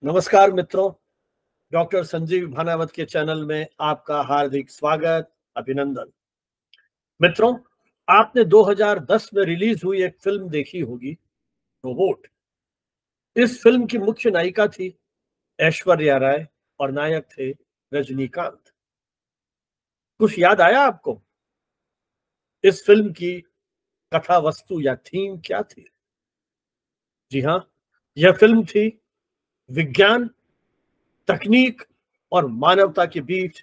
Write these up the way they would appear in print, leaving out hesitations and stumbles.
नमस्कार मित्रों, डॉक्टर संजीव भानावत के चैनल में आपका हार्दिक स्वागत, अभिनंदन। मित्रों, आपने 2010 में रिलीज हुई एक फिल्म देखी होगी, रोबोट। इस फिल्म की मुख्य नायिका थी ऐश्वर्या राय और नायक थे रजनीकांत। कुछ याद आया आपको? इस फिल्म की कथा वस्तु या थीम क्या थी? जी हाँ, यह फिल्म थी विज्ञान, तकनीक और मानवता के बीच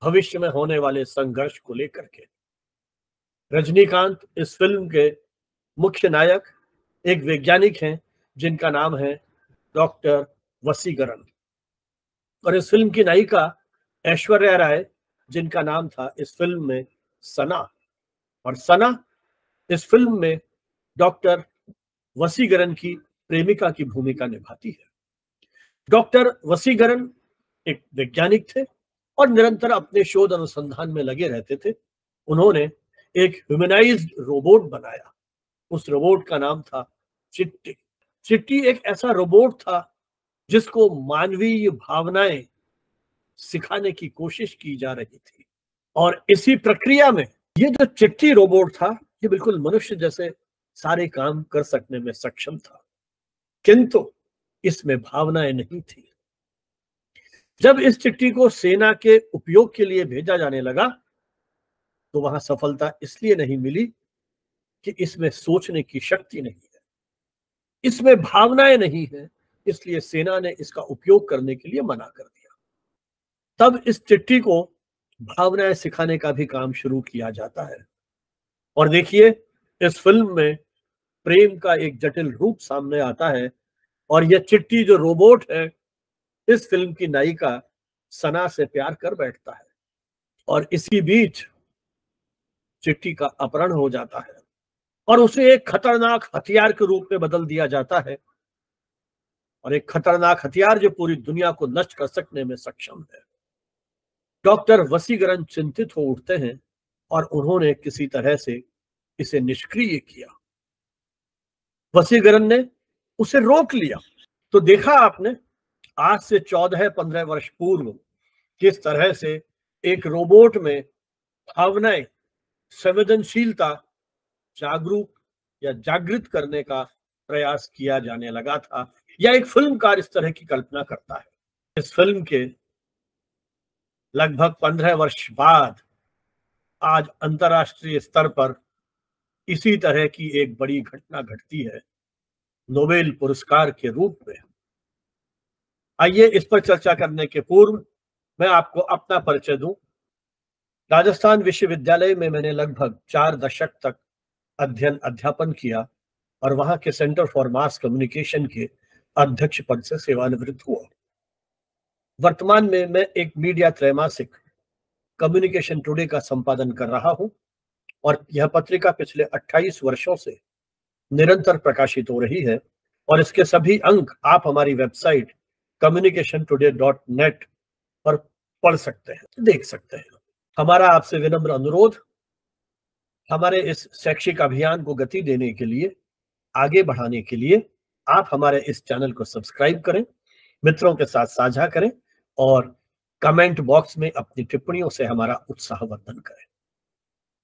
भविष्य में होने वाले संघर्ष को लेकर के। रजनीकांत इस फिल्म के मुख्य नायक एक वैज्ञानिक हैं जिनका नाम है डॉक्टर वसीकरण, और इस फिल्म की नायिका ऐश्वर्या राय, जिनका नाम था इस फिल्म में सना। और सना इस फिल्म में डॉक्टर वसीकरण की प्रेमिका की भूमिका निभाती है। डॉक्टर वसीकरण एक वैज्ञानिक थे और निरंतर अपने शोध अनुसंधान में लगे रहते थे। उन्होंने एक ह्यूमनाइज्ड रोबोट बनाया। उस रोबोट का नाम था चिट्टी। चिट्टी एक ऐसा रोबोट था जिसको मानवीय भावनाएं सिखाने की कोशिश की जा रही थी, और इसी प्रक्रिया में ये जो चिट्टी रोबोट था, ये बिल्कुल मनुष्य जैसे सारे काम कर सकने में सक्षम था, किंतु इसमें भावनाएं नहीं थी। जब इस चिट्ठी को सेना के उपयोग के लिए भेजा जाने लगा तो वहां सफलता इसलिए नहीं मिली कि इसमें सोचने की शक्ति नहीं है, इसमें भावनाएं नहीं है, इसलिए सेना ने इसका उपयोग करने के लिए मना कर दिया। तब इस चिट्ठी को भावनाएं सिखाने का भी काम शुरू किया जाता है। और देखिए, इस फिल्म में प्रेम का एक जटिल रूप सामने आता है, और यह चिट्ठी जो रोबोट है, इस फिल्म की नायिका सना से प्यार कर बैठता है, और इसी बीच चिट्ठी का अपहरण हो जाता है और उसे एक खतरनाक हथियार के रूप में बदल दिया जाता है, और एक खतरनाक हथियार जो पूरी दुनिया को नष्ट कर सकने में सक्षम है। डॉक्टर वसीकरण चिंतित हो उठते हैं और उन्होंने किसी तरह से इसे निष्क्रिय किया। वसीकरण ने उसे रोक लिया। तो देखा आपने, आज से 14-15 वर्ष पूर्व किस तरह से एक रोबोट में भावनाएं, संवेदनशीलता जागरूक या जागृत करने का प्रयास किया जाने लगा था, या एक फिल्मकार इस तरह की कल्पना करता है। इस फिल्म के लगभग 15 वर्ष बाद आज अंतर्राष्ट्रीय स्तर पर इसी तरह की एक बड़ी घटना घटती है, नोबेल पुरस्कार के रूप में। आइए इस पर चर्चा करने के पूर्व मैं आपको अपना परिचय दूं। राजस्थान विश्वविद्यालय में मैंने लगभग 4 दशक तक अध्यापन किया और वहां के सेंटर फॉर मास कम्युनिकेशन के अध्यक्ष पद से सेवानिवृत्त हुआ। वर्तमान में मैं एक मीडिया त्रैमासिक कम्युनिकेशन टुडे का संपादन कर रहा हूं, और यह पत्रिका पिछले 28 वर्षों से निरंतर प्रकाशित हो रही है, और इसके सभी अंक आप हमारी वेबसाइट communicationtoday.net पर पढ़ सकते हैं, देख सकते हैं। हमारा आपसे विनम्र अनुरोध, हमारे इस शैक्षिक अभियान को गति देने के लिए, आगे बढ़ाने के लिए आप हमारे इस चैनल को सब्सक्राइब करें, मित्रों के साथ साझा करें और कमेंट बॉक्स में अपनी टिप्पणियों से हमारा उत्साहवर्धन करें।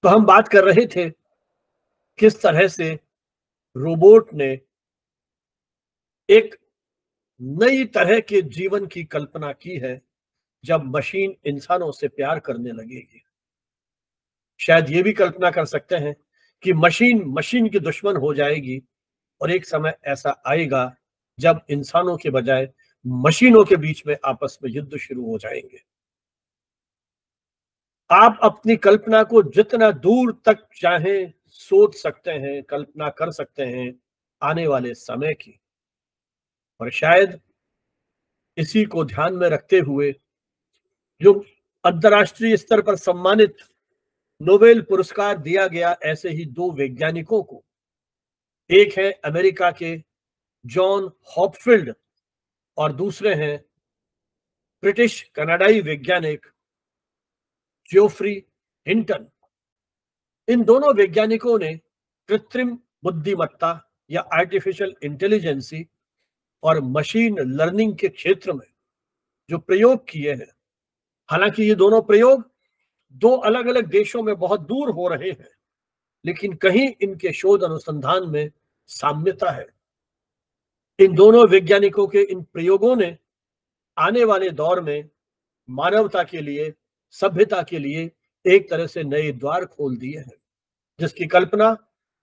तो हम बात कर रहे थे किस तरह से रोबोट ने एक नई तरह के जीवन की कल्पना की है जब मशीन इंसानों से प्यार करने लगेगी। शायद ये भी कल्पना कर सकते हैं कि मशीन मशीन की दुश्मन हो जाएगी, और एक समय ऐसा आएगा जब इंसानों के बजाय मशीनों के बीच में आपस में युद्ध शुरू हो जाएंगे। आप अपनी कल्पना को जितना दूर तक चाहें सोच सकते हैं, कल्पना कर सकते हैं आने वाले समय की, और शायद इसी को ध्यान में रखते हुए जो अंतर्राष्ट्रीय स्तर पर सम्मानित नोबेल पुरस्कार दिया गया ऐसे ही 2 वैज्ञानिकों को, एक है अमेरिका के जॉन हॉपफील्ड और दूसरे हैं ब्रिटिश कनाडाई वैज्ञानिक ज्योफ्री हिंटन। इन दोनों वैज्ञानिकों ने कृत्रिम बुद्धिमत्ता या आर्टिफिशियल इंटेलिजेंसी और मशीन लर्निंग के क्षेत्र में जो प्रयोग किए हैं, हालांकि ये दोनों प्रयोग दो अलग अलग देशों में बहुत दूर हो रहे हैं, लेकिन कहीं इनके शोध अनुसंधान में साम्यता है। इन दोनों वैज्ञानिकों के इन प्रयोगों ने आने वाले दौर में मानवता के लिए, सभ्यता के लिए एक तरह से नए द्वार खोल दिए हैं, जिसकी कल्पना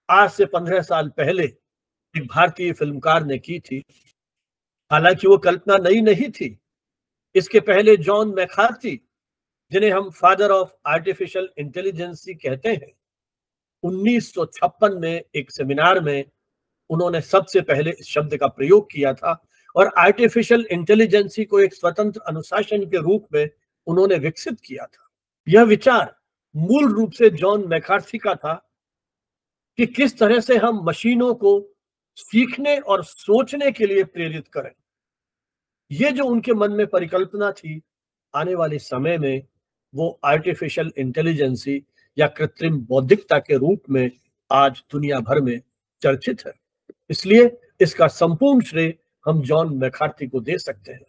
आज से 15 साल पहले एक भारतीय फिल्मकार ने की थी। हालांकि वो कल्पना नई नहीं थी। इसके पहले जॉन मैकार्थी, जिन्हें हम फादर ऑफ आर्टिफिशियल इंटेलिजेंस कहते हैं, 1956 में एक सेमिनार में उन्होंने सबसे पहले इस शब्द का प्रयोग किया था और आर्टिफिशियल इंटेलिजेंस को एक स्वतंत्र अनुशासन के रूप में उन्होंने विकसित किया था। यह विचार मूल रूप से जॉन मैकार्थी का था कि किस तरह से हम मशीनों को सीखने और सोचने के लिए प्रेरित करें। यह जो उनके मन में परिकल्पना थी, आने वाले समय में वो आर्टिफिशियल इंटेलिजेंस या कृत्रिम बौद्धिकता के रूप में आज दुनिया भर में चर्चित है। इसलिए इसका संपूर्ण श्रेय हम जॉन मैकार्थी को दे सकते हैं।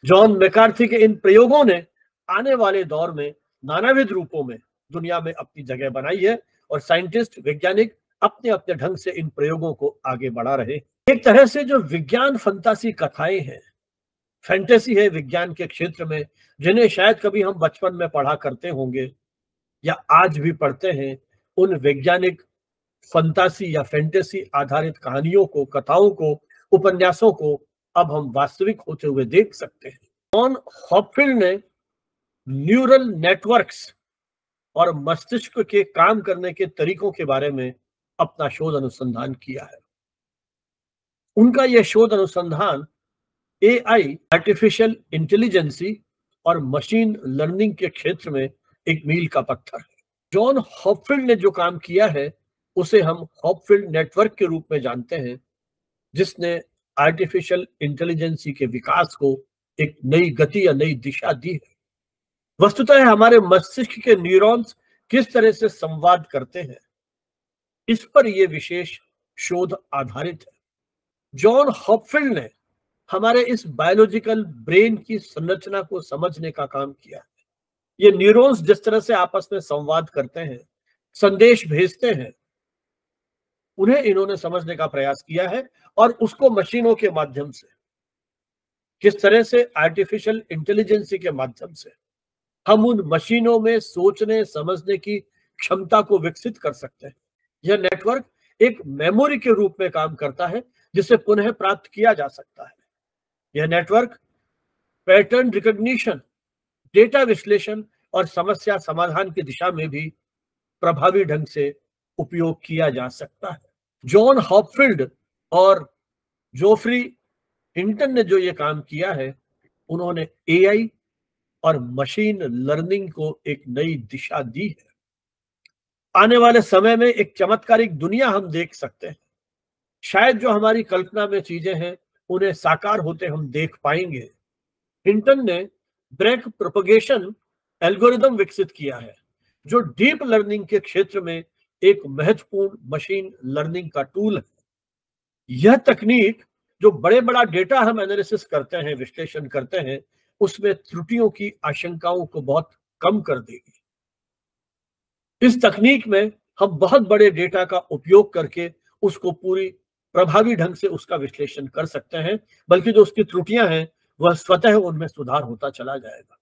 जॉन मैकार्थी के इन प्रयोगों ने आने वाले दौर में नानाविध रूपों में दुनिया में अपनी जगह बनाई है और साइंटिस्ट, वैज्ञानिक अपने अपने ढंग से इन प्रयोगों को आगे बढ़ा रहे हैं। एक तरह से जो विज्ञान फंतासी कथाएं हैं, फैंटेसी है विज्ञान के क्षेत्र में, जिन्हें शायद कभी हम बचपन में पढ़ा करते होंगे या आज भी पढ़ते हैं, उन वैज्ञानिक फंतासी या फैंटेसी आधारित कहानियों को, कथाओं को, उपन्यासों को अब हम वास्तविक होते हुए देख सकते हैं। जॉन हॉपफील्ड ने न्यूरल नेटवर्क्स और मस्तिष्क के काम करने के तरीकों के बारे में अपना शोध अनुसंधान किया है। उनका यह शोध अनुसंधान एआई, आर्टिफिशियल इंटेलिजेंस और मशीन लर्निंग के क्षेत्र में एक मील का पत्थर है। जॉन हॉपफील्ड ने जो काम किया है उसे हम हॉपफील्ड नेटवर्क के रूप में जानते हैं, जिसने आर्टिफिशियल इंटेलिजेंस के विकास को एक नई गति या नई दिशा दी है। वस्तुतः हमारे मस्तिष्क के न्यूरॉन्स किस तरह से संवाद करते हैं, इस पर यह विशेष शोध आधारित है। जॉन हॉपफील्ड ने हमारे इस बायोलॉजिकल ब्रेन की संरचना को समझने का काम किया है। ये न्यूरॉन्स जिस तरह से आपस में संवाद करते हैं, संदेश भेजते हैं, उन्हें इन्होंने समझने का प्रयास किया है और उसको मशीनों के माध्यम से, किस तरह से आर्टिफिशियल इंटेलिजेंस के माध्यम से हम उन मशीनों में सोचने समझने की क्षमता को विकसित कर सकते हैं। यह नेटवर्क एक मेमोरी के रूप में काम करता है जिसे पुनः प्राप्त किया जा सकता है। यह नेटवर्क पैटर्न रिकॉग्निशन, डेटा विश्लेषण और समस्या समाधान की दिशा में भी प्रभावी ढंग से उपयोग किया जा सकता है। जॉन हॉपफील्ड और जोफ्री हिंटन ने जो ये काम किया है, उन्होंने एआई और मशीन लर्निंग को एक नई दिशा दी है। आने वाले समय में एक चमत्कारिक दुनिया हम देख सकते हैं। शायद जो हमारी कल्पना में चीजें हैं उन्हें साकार होते हम देख पाएंगे। हिंटन ने ब्रेक प्रोपगेशन एल्गोरिदम विकसित किया है, जो डीप लर्निंग के क्षेत्र में एक महत्वपूर्ण मशीन लर्निंग का टूल है। यह तकनीक जो बड़े बड़ा डेटा हम एनालिसिस करते हैं, विश्लेषण करते हैं, उसमें त्रुटियों की आशंकाओं को बहुत कम कर देगी। इस तकनीक में हम बहुत बड़े डेटा का उपयोग करके उसको पूरी प्रभावी ढंग से उसका विश्लेषण कर सकते हैं, बल्कि जो उसकी त्रुटियां हैं वह स्वतः उनमें सुधार होता चला जाएगा।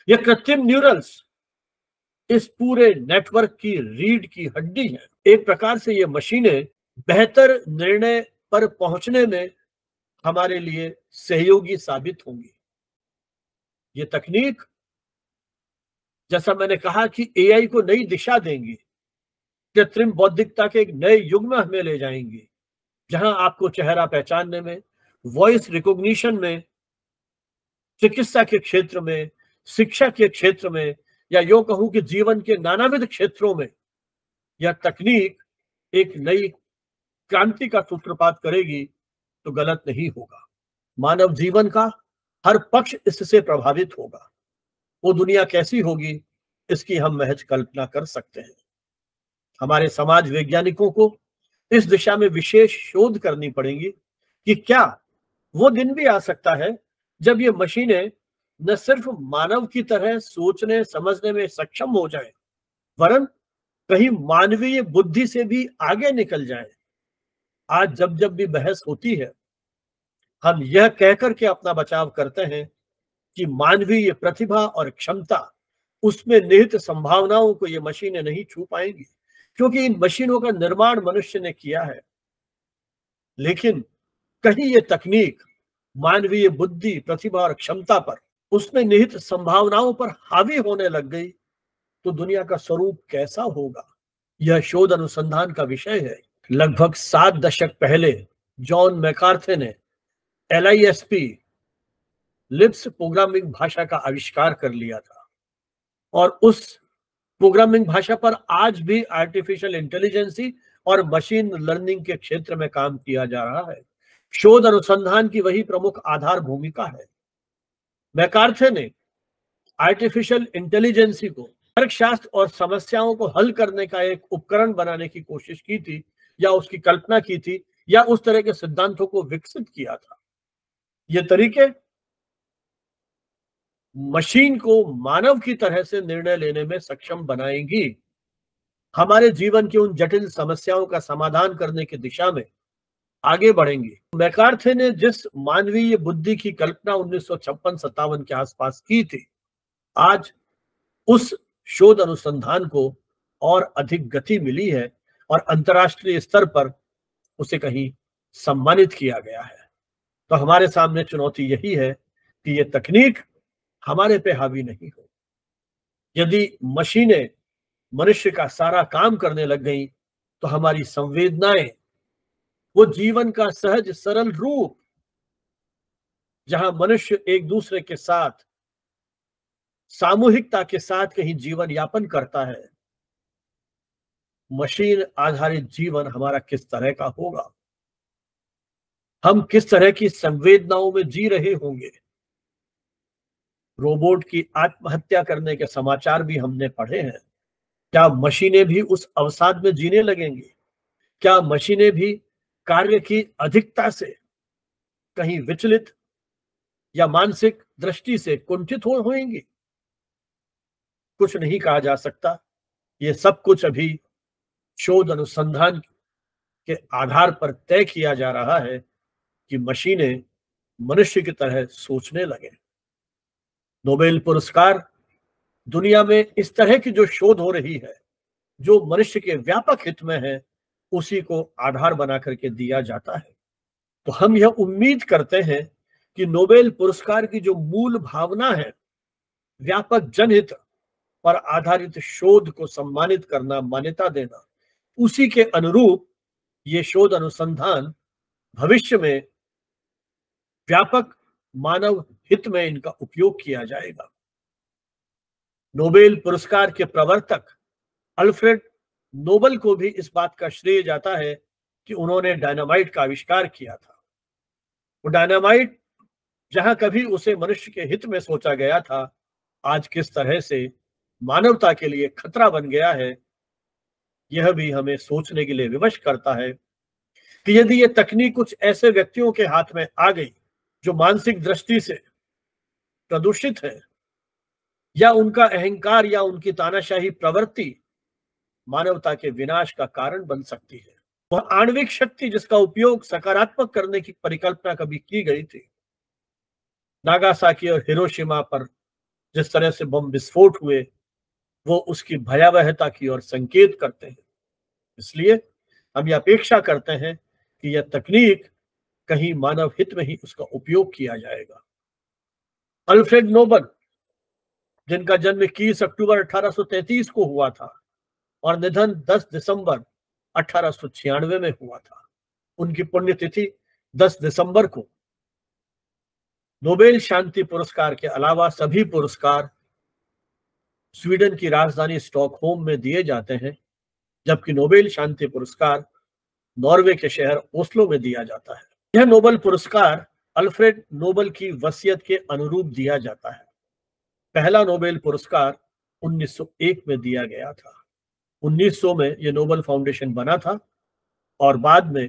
यह कृत्रिम न्यूरल्स इस पूरे नेटवर्क की रीढ़ की हड्डी है। एक प्रकार से ये मशीनें बेहतर निर्णय पर पहुंचने में हमारे लिए सहयोगी साबित होंगी। ये तकनीक, जैसा मैंने कहा कि एआई को नई दिशा देंगी, कृत्रिम बौद्धिकता के एक नए युग में हमें ले जाएंगी, जहां आपको चेहरा पहचानने में, वॉइस रिकॉग्निशन में, चिकित्सा के क्षेत्र में, शिक्षा के क्षेत्र में, या यूं कहूं कि जीवन के नानाविध क्षेत्रों में यह तकनीक एक नई क्रांति का सूत्रपात करेगी तो गलत नहीं होगा। मानव जीवन का हर पक्ष इससे प्रभावित होगा। वो दुनिया कैसी होगी इसकी हम महज कल्पना कर सकते हैं। हमारे समाज वैज्ञानिकों को इस दिशा में विशेष शोध करनी पड़ेगी कि क्या वो दिन भी आ सकता है जब ये मशीनें न सिर्फ मानव की तरह सोचने समझने में सक्षम हो जाएं, वरन कहीं मानवीय बुद्धि से भी आगे निकल जाएं। आज जब जब भी बहस होती है, हम यह कहकर के अपना बचाव करते हैं कि मानवीय प्रतिभा और क्षमता, उसमें निहित संभावनाओं को ये मशीनें नहीं छू पाएंगी, क्योंकि इन मशीनों का निर्माण मनुष्य ने किया है। लेकिन कहीं ये तकनीक मानवीय बुद्धि, प्रतिभा और क्षमता पर, उसमें निहित संभावनाओं पर हावी होने लग गई तो दुनिया का स्वरूप कैसा होगा? यह शोध अनुसंधान का विषय है। लगभग 7 दशक पहले जॉन मैकार्थी ने LISP लिप्स प्रोग्रामिंग भाषा का आविष्कार कर लिया था, और उस प्रोग्रामिंग भाषा पर आज भी आर्टिफिशियल इंटेलिजेंसी और मशीन लर्निंग के क्षेत्र में काम किया जा रहा है। शोध अनुसंधान की वही प्रमुख आधार भूमिका है। मैकार्थी ने आर्टिफिशियल इंटेलिजेंसी को तर्कशास्त्र और समस्याओं को हल करने का एक उपकरण बनाने की कोशिश की थी, या उसकी कल्पना की थी, या उस तरह के सिद्धांतों को विकसित किया था। ये तरीके मशीन को मानव की तरह से निर्णय लेने में सक्षम बनाएंगी, हमारे जीवन की उन जटिल समस्याओं का समाधान करने की दिशा में आगे बढ़ेंगी। मैकार्थी ने जिस मानवीय बुद्धि की कल्पना 1956-57 के आसपास की थी, आज उस शोध अनुसंधान को और अधिक गति मिली है और अंतर्राष्ट्रीय स्तर पर उसे कहीं सम्मानित किया गया है। तो हमारे सामने चुनौती यही है कि यह तकनीक हमारे पे हावी नहीं हो। यदि मशीनें मनुष्य का सारा काम करने लग गई तो हमारी संवेदनाएं, वो जीवन का सहज सरल रूप, जहां मनुष्य एक दूसरे के साथ सामूहिकता के साथ कहीं जीवन यापन करता है, मशीन आधारित जीवन हमारा किस तरह का होगा? हम किस तरह की संवेदनाओं में जी रहे होंगे? रोबोट की आत्महत्या करने के समाचार भी हमने पढ़े हैं। क्या मशीनें भी उस अवसाद में जीने लगेंगी? क्या मशीनें भी कार्य की अधिकता से कहीं विचलित या मानसिक दृष्टि से कुंठित होंगी? कुछ नहीं कहा जा सकता। ये सब कुछ अभी शोध अनुसंधान के आधार पर तय किया जा रहा है कि मशीनें मनुष्य की तरह सोचने लगे। नोबेल पुरस्कार दुनिया में इस तरह की जो शोध हो रही है, जो मनुष्य के व्यापक हित में है, उसी को आधार बना करके दिया जाता है। तो हम यह उम्मीद करते हैं कि नोबेल पुरस्कार की जो मूल भावना है, व्यापक जनहित पर आधारित शोध को सम्मानित करना, मान्यता देना, उसी के अनुरूप ये शोध अनुसंधान भविष्य में व्यापक मानव हित में इनका उपयोग किया जाएगा। नोबेल पुरस्कार के प्रवर्तक अल्फ्रेड नोबल को भी इस बात का श्रेय जाता है कि उन्होंने डायनामाइट का आविष्कार किया था। वो डायनामाइट, जहां कभी उसे मनुष्य के हित में सोचा गया था, आज किस तरह से मानवता के लिए खतरा बन गया है, यह भी हमें सोचने के लिए विवश करता है कि यदि यह तकनीक कुछ ऐसे व्यक्तियों के हाथ में आ गई जो मानसिक दृष्टि से प्रदूषित है, या उनका अहंकार या उनकी तानाशाही प्रवृत्ति मानवता के विनाश का कारण बन सकती है। वह आणविक शक्ति जिसका उपयोग सकारात्मक करने की परिकल्पना कभी की गई थी, नागासाकी और हिरोशिमा पर जिस तरह से बम विस्फोट हुए, वो उसकी भयावहता की ओर संकेत करते हैं। इसलिए हम यह अपेक्षा करते हैं कि यह तकनीक कहीं मानव हित में ही उसका उपयोग किया जाएगा। अल्फ्रेड नोबल, जिनका जन्म 21 अक्टूबर 1833 को हुआ था और निधन 10 दिसंबर 1896 में हुआ था, उनकी पुण्यतिथि 10 दिसंबर को नोबेल शांति पुरस्कार के अलावा सभी पुरस्कार स्वीडन की राजधानी स्टॉकहोम में दिए जाते हैं, जबकि नोबेल शांति पुरस्कार नॉर्वे के शहर ओस्लो में दिया जाता है। यह नोबेल पुरस्कार अल्फ्रेड नोबल की वसीयत के अनुरूप दिया जाता है। पहला नोबेल पुरस्कार 1901 में दिया गया था। 1900 में यह नोबेल फाउंडेशन बना था और बाद में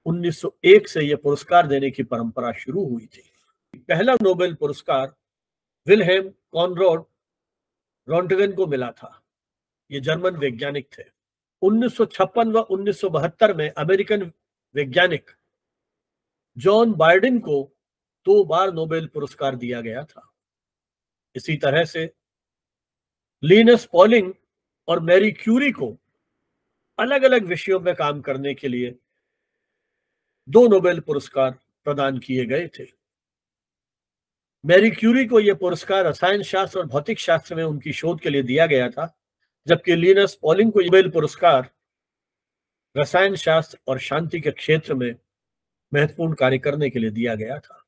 1901 से यह पुरस्कार देने की परंपरा शुरू हुई थी। पहला नोबेल पुरस्कार विल्हेम कॉनराड रोंटगेन को मिला था। ये जर्मन वैज्ञानिक थे। 1956 व 1972 में अमेरिकन वैज्ञानिक जॉन बायडेन को 2 बार नोबेल पुरस्कार दिया गया था। इसी तरह से लिनस पॉलिंग और मैरी क्यूरी को अलग अलग विषयों में काम करने के लिए 2 नोबेल पुरस्कार प्रदान किए गए थे। मैरी क्यूरी को यह पुरस्कार रसायन शास्त्र और भौतिक शास्त्र में उनकी शोध के लिए दिया गया था, जबकि लिनस पॉलिंग को नोबेल पुरस्कार रसायन शास्त्र और शांति के क्षेत्र में महत्वपूर्ण कार्य करने के लिए दिया गया था।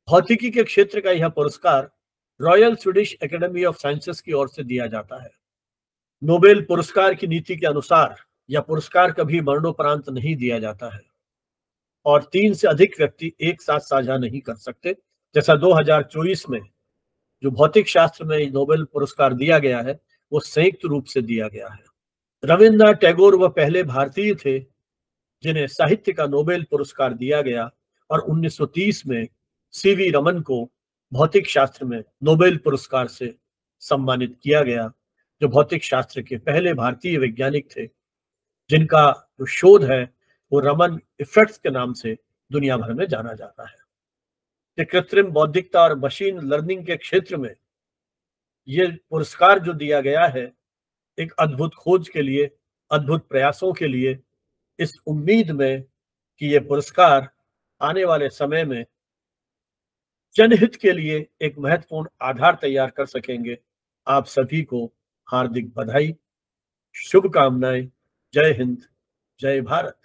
भौतिकी के क्षेत्र का यह पुरस्कार royal Swedish academy of sciences की ओर से दिया जाता है। नोबेल पुरस्कार की नीति के अनुसार यह पुरस्कार कभी मरणोपरांत नहीं दिया जाता है और 3 से अधिक व्यक्ति एक साथ साझा नहीं कर सकते, जैसा 2024 में जो भौतिक शास्त्र में नोबेल पुरस्कार दिया गया है वो संयुक्त रूप से दिया गया है। रविन्द्रनाथ टैगोर वह पहले भारतीय थे जिन्हें साहित्य का नोबेल पुरस्कार दिया गया और 1930 में सीवी रमन को भौतिक शास्त्र में नोबेल पुरस्कार से सम्मानित किया गया, जो भौतिक शास्त्र के पहले भारतीय वैज्ञानिक थे जिनका जो शोध है वो रमन इफेक्ट्स के नाम से दुनिया भर में जाना जाता है। कि कृत्रिम बौद्धिकता और मशीन लर्निंग के क्षेत्र में ये पुरस्कार जो दिया गया है एक अद्भुत खोज के लिए, अद्भुत प्रयासों के लिए, इस उम्मीद में कि ये पुरस्कार आने वाले समय में जनहित के लिए एक महत्वपूर्ण आधार तैयार कर सकेंगे। आप सभी को हार्दिक बधाई, शुभकामनाएं। जय हिंद, जय भारत।